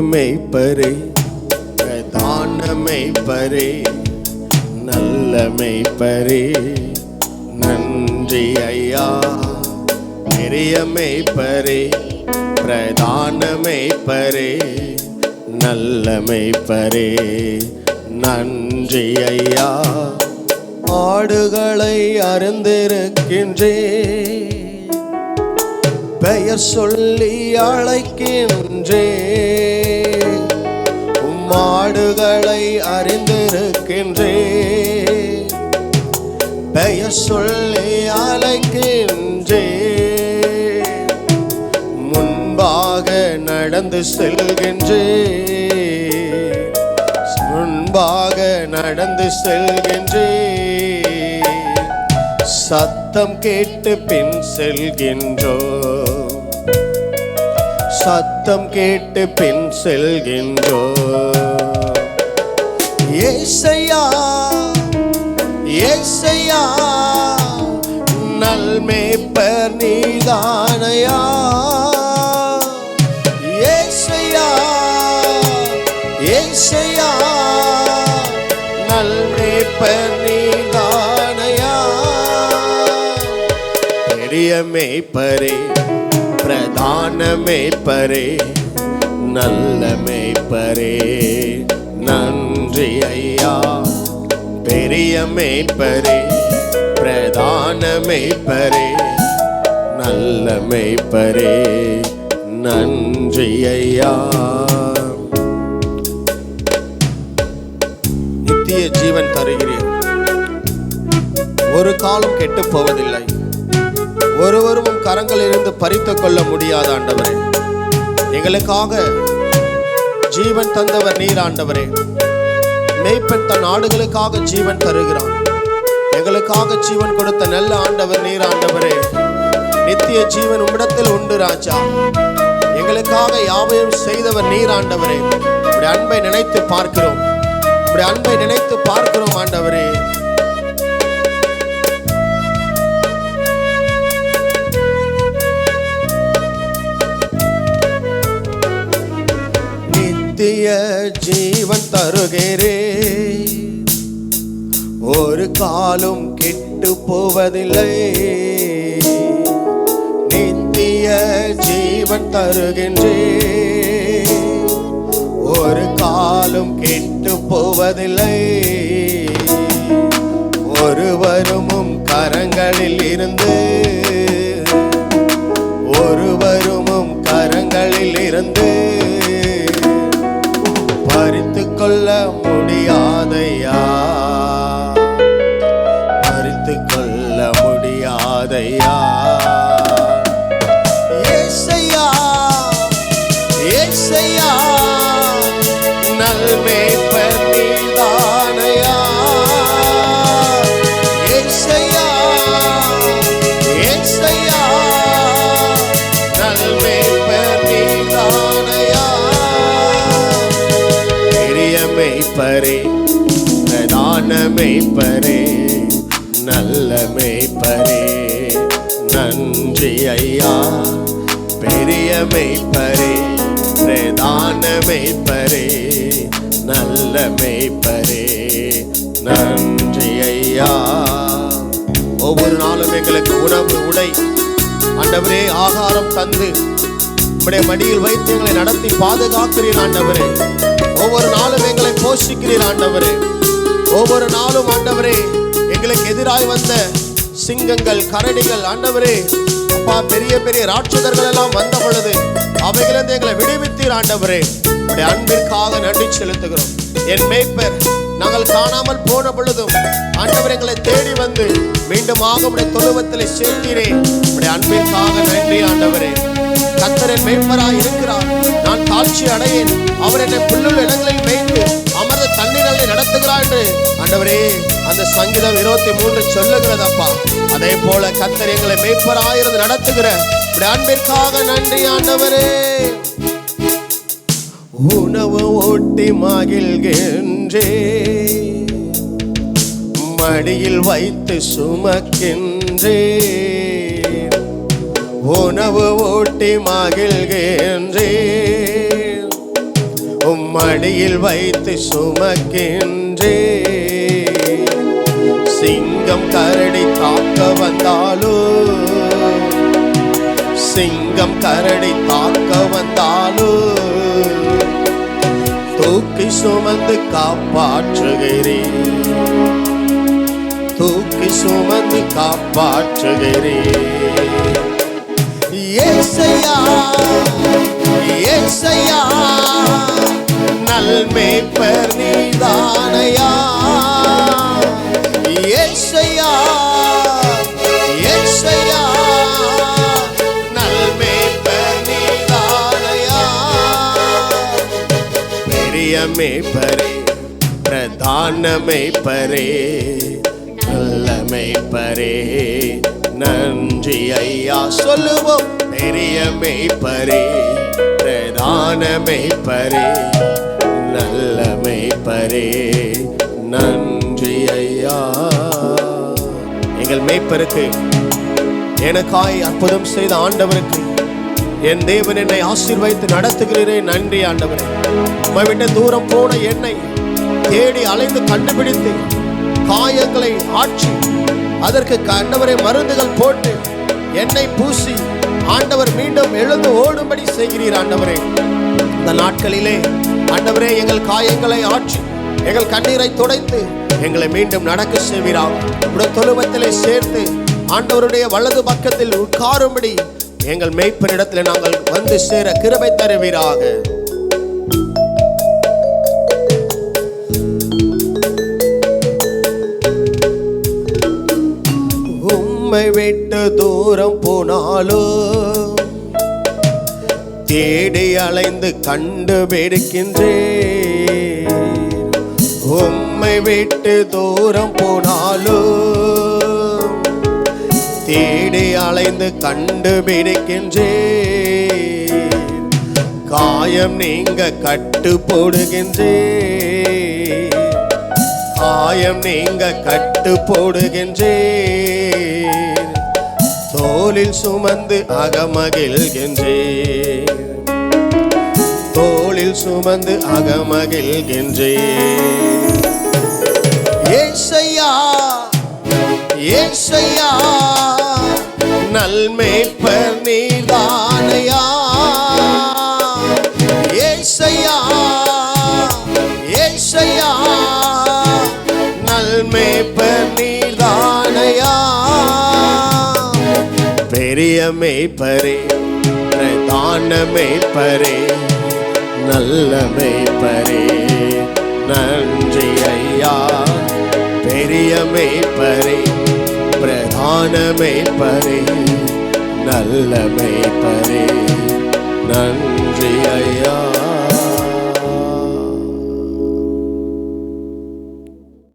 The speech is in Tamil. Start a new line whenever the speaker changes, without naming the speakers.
மேய்ப்பரே, பிரதான மேய்ப்பரே, நல்ல மேய்ப்பரே, நன்றி ஐயா. பெரிய மேய்ப்பரே, பிரதான மேய்ப்பரே, நல்ல மேய்ப்பரே, நன்றி ஐயா. ஆடுகளை அறிந்திருக்கின்றே, பெயர் சொல்லி அழைக்கின்றே. ஆடுகளை அறிந்திருக்கின்றே, பெயர் சொல்லி அழைக்கின்றே. முன்பாக நடந்து செல்கின்றே, முன்பாக நடந்து செல்கின்றே. சத்தம் கேட்டு பின் செல்கின்றோ, சத்தம் கேட்டு பின் செல்கின்றோ. ஏசையா ஏசையா, நல்மேய்ப்பர் நீதானையா. ஏசையா ஏசையா, நல்மேய்ப்பர் நீதானையா. பெரிய மேய்ப்பரே, பிரதான மேய்ப்பரே, நல்ல மேய்ப்பரே, நன்றி ஐயா. பெரிய மேய்ப்பரே, பிரதான மேய்ப்பரே, நல்ல மேய்ப்பரே, நன்றி ஐயா. நித்திய ஜீவன் தருகிறீர், ஒரு காலம் கெட்டு போவதில்லை, ஒருவரும் கரங்களில் இருந்து பறித்துக் கொள்ள முடியாத ஆண்டவரே. எங்களுக்காக ஜீவன் தந்தவர் நீர் ஆண்டவரே. மேய்ப்பன் தன் ஆடுகளுக்காக ஜீவன் தருகிறான். எங்களுக்காக ஜீவன் கொடுத்த நல்ல ஆண்டவர் நீர் ஆண்டவரே. நித்திய ஜீவன் உம்மிடத்தில் உண்டு ராஜா. எங்களுக்காக யாவையும் செய்தவர் நீர் ஆண்டவரே. உம்முடைய அன்பை நினைத்து பார்க்கிறோம், உம்முடைய அன்பை நினைத்து பார்க்கிறோம் ஆண்டவரே. நித்திய ஜீவன் தருகிறே, ஒரு காலும் கெட்டு போவதில்லை. நித்திய ஜீவன் தருகின்றே, ஒரு காலும் கெட்டு போவதில்லை. ஒருவரும் கரங்களில் இருந்து, ஒருவரும் கரங்களில் இருந்து பறித்து கொள்ள முடியாதையா, பறித்து கொள்ள முடியாதையா. ஏசையா ஏசையா, நல்மேய்ப்பர் நீதானையா. ஏசையா ஏசையா, நல்மேய்ப்பர் நீதானையா. பெரிய மேய்ப்பரே, பிரதான மேய்ப்பரே, நல்ல மேய்ப்பரே, நன்றி ஐயா. பெரிய மேய்ப்பரே, பிரதான மேய்ப்பரே, நல்ல மேய்ப்பரே, நன்றி ஐயா. ஒவ்வொரு நாளும் எங்களுக்கு உணவு, உடை ஆண்டவரே, ஆகாரம் தந்து உம்முடைய மடியில் வைத்து எங்களை நடத்தி பாதுகாக்கிறீர் ஆண்டவரே. ஒவ்வொரு நாளும் எங்களை போஷிக்கிறீர் ஆண்டவரே. ஒவ்வொரு நாளும் ஆண்டவரே, எங்களுக்கு எதிராய் வந்த சிங்கங்கள், கரடிகள் ஆண்டவரே, அப்பா, பெரிய பெரிய ராட்சதர்கள் எல்லாம் வந்த பொழுது அவைகளிலிருந்து எங்களை விடுவித்தீர் ஆண்டவரே. உடைய அன்பிற்காக நன்றி செலுத்துகிறோம். என் மேய்ப்பர், நாங்கள் காணாமல் போன பொழுதும் ஆண்டவர் எங்களை தேடி வந்து மீண்டும் உடைய தொழுவத்தில் சேர்த்தீரே. உடைய அன்பிற்காக நன்றி ஆண்டவரே. கர்த்தர் என் மேய்ப்பராய் இருக்கிறார், நான் தாழ்ச்சி அடையேன். அவர் என்னை புல்லுள்ள இடங்களில் மேய்த்து அமர்ந்த தண்ணீரை நடத்துகிறார் என்று ஆண்டவரே அந்த சங்கீதம் 23 சொல்லுகிறது அப்பா. அதே போல கர்த்தர் எங்களை மேய்ப்பராயிருந்து நடத்துகிற உடைய அன்பிற்காக நன்றி ஆண்டவரே. உணவு ஓட்டி மகிழ்கின்றே, மடியில் வைத்து சுமக்கின்றே. உணவு ஓட்டி மகிழ்கின்றே, மடியில் வைத்து சுமக்கின்றே. சிங்கம் கரடி தாக்க வந்தாலோ, சிங்கம் கரடி தாக்க வந்தாலோ, தூக்கி சுமந்து காப்பாற்றுகிறேன், தூக்கி சுமந்து காப்பாற்றுகிறேன். ஏசையா ஏசையா நல்மேய்ப்பர் நீதானையா. ஏசையா ஏசையா நல்மேய்ப்பர் நீதானையா. பெரிய மேய்ப்பரே, பிரதான மேய்ப்பரே, நல்ல மேய்ப்பரே, நன்றி ஐயா. சொல்லுவோம். பெரிய மேய்ப்பரே, பிரதான மேய்ப்பரே, நல்ல மேய்ப்பரே, நன்றி ஐயா. எங்கள் மேய்ப்பருக்கு, எனக்காய் அற்புதம் செய்த ஆண்டவருக்கு, என் தேவன் என்னை ஆசீர்வதித்து நடத்துகிறேன். நன்றி ஆண்டவரே. உம்மை விட்டு தூரம் போன என்னை தேடி அலைந்து கண்டுபிடித்து காயங்களை ஆற்றி அதற்கு ஆண்டவரை மருந்துகள் போட்டு என்னை பூசி ஆண்டவர் மீண்டும் எழுந்து ஓடும்படி செய்கிறீர் ஆண்டவரே. இந்த நாட்களிலே ஆண்டவரே எங்கள் காயங்களை ஆற்றி எங்கள் கண்ணீரை துடைத்து எங்களை மீண்டும் நடக்க செய்வீராக. உடைய தொழுவத்திலே சேர்த்து ஆண்டவருடைய வலது பக்கத்தில் உட்காரும்படி எங்கள் மேய்ப்பனிடத்தில் நாங்கள் வந்து சேர கிருபை தருவீராக. உம்மை விட்டு தூரம் போனாலோ, தேடி அலைந்து கண்டுபிடிக்கின்றேன். உம்மை விட்டு தூரம் போனாலோ, தேடி அலைந்து கண்டுபிடிக்கின்றேன். காயம் நீங்க கட்டு போடுகின்றேன், காயம் நீங்க கட்டு போடுகின்றேன். தோளில் சுமந்து அகமகிழ்கின்றேன், தோளில் சுமந்து அகமகிழ்கின்றேன். ஏசையா ஏசையா நல்மேய்ப்பர் நீதானையா. ஏசையா ஏசையா நல்மேய்ப்பர் நீதானையா. பெரிய மேய்ப்பரே, பிரதான மேய்ப்பரே, நல்ல மேய்ப்பரே, நன்றி ஐயா. பெரிய மேய்ப்பரே, பிரதான மேய்ப்பரே, நல்ல மேய்ப்பரே, நன்றி ஐயா.